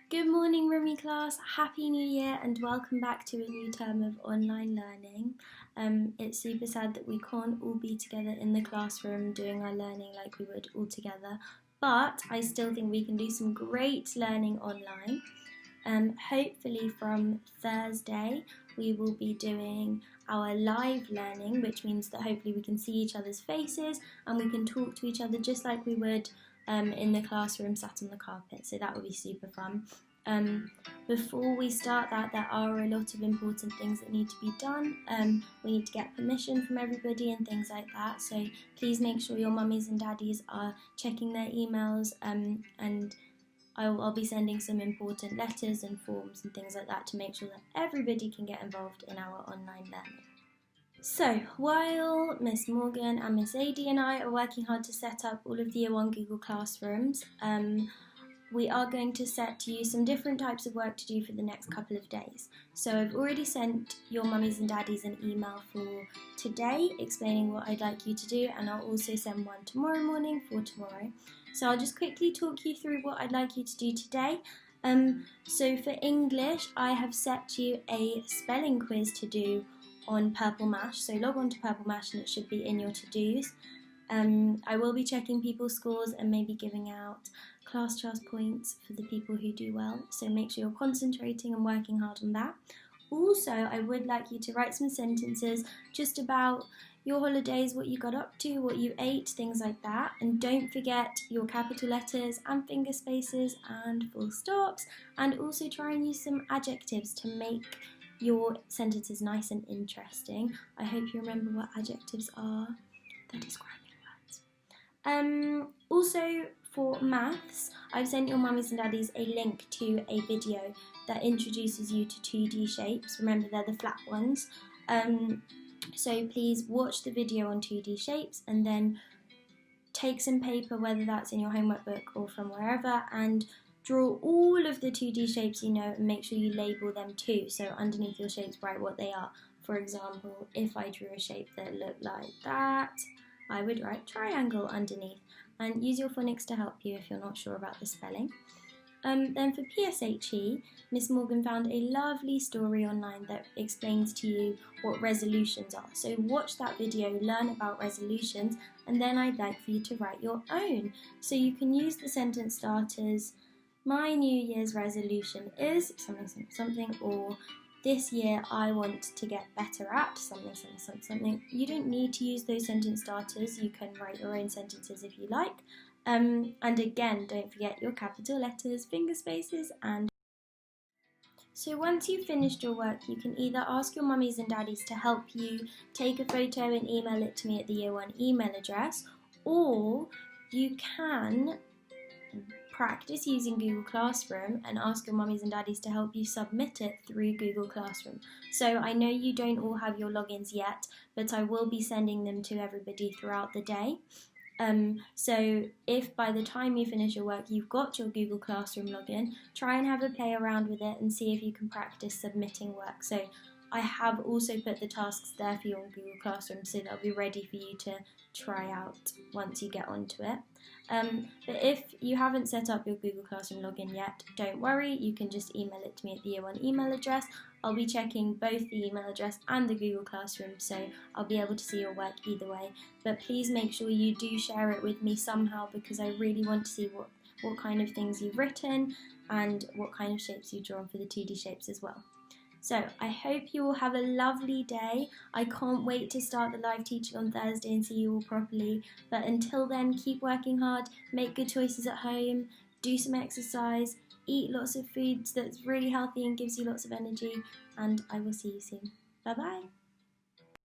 Good morning, Rumi Class. Happy New Year and welcome back to a new term of online learning. It's super sad that we can't all be together in the classroom doing our learning like we would all together, but I still think we can do some great learning online. Hopefully from Thursday we will be doing our live learning, which means that hopefully we can see each other's faces and we can talk to each other just like we would in the classroom sat on the carpet, so that will be super fun. Before we start that, there are a lot of important things that need to be done. We need to get permission from everybody and things like that, so please make sure your mummies and daddies are checking their emails, and I'll be sending some important letters and forms and things like that to make sure that everybody can get involved in our online learning. So, while Miss Morgan and Miss Adie and I are working hard to set up all of the Year 1 Google Classrooms, we are going to set you some different types of work to do for the next couple of days. So I've already sent your mummies and daddies an email for today explaining what I'd like you to do, and I'll also send one tomorrow morning for tomorrow. So I'll just quickly talk you through what I'd like you to do today. So for English, I have set you a spelling quiz to do on Purple Mash, so log on to Purple Mash and it should be in your to-dos. I will be checking people's scores and maybe giving out class charge points for the people who do well, so make sure you're concentrating and working hard on that. Also, I would like you to write some sentences just about your holidays, what you got up to, what you ate, things like that, and don't forget your capital letters and finger spaces and full stops, and also try and use some adjectives to make your sentences nice and interesting. I hope you remember what adjectives are. They're describing words. Also for maths, I've sent your mummies and daddies a link to a video that introduces you to 2D shapes. Remember, they're the flat ones. So please watch the video on 2D shapes and then take some paper, whether that's in your homework book or from wherever, and draw all of the 2D shapes you know and make sure you label them too. So underneath your shapes, write what they are. For example, if I drew a shape that looked like that, I would write triangle underneath, and use your phonics to help you if you're not sure about the spelling. Then for PSHE, Miss Morgan found a lovely story online that explains to you what resolutions are. So watch that video, learn about resolutions, and then I'd like for you to write your own. So you can use the sentence starters, my New Year's resolution is something, something, something, or this year I want to get better at something, something, something, something. You don't need to use those sentence starters, you can write your own sentences if you like. And again, don't forget your capital letters, finger spaces, and so once you've finished your work, you can either ask your mummies and daddies to help you take a photo and email it to me at the Year 1 email address, or you can practice using Google Classroom and ask your mummies and daddies to help you submit it through Google Classroom. So I know you don't all have your logins yet, but I will be sending them to everybody throughout the day. So if by the time you finish your work you've got your Google Classroom login, try and have a play around with it and see if you can practice submitting work. So I have also put the tasks there for you on Google Classroom, so they'll be ready for you to try out once you get onto it. But if you haven't set up your Google Classroom login yet, don't worry, you can just email it to me at the Year 1 email address. I'll be checking both the email address and the Google Classroom, so I'll be able to see your work either way. But please make sure you do share it with me somehow, because I really want to see what kind of things you've written and what kind of shapes you've drawn for the 2D shapes as well. So I hope you all have a lovely day. I can't wait to start the live teaching on Thursday and see you all properly. But until then, keep working hard, make good choices at home, do some exercise, eat lots of foods that's really healthy and gives you lots of energy, and I will see you soon. Bye bye.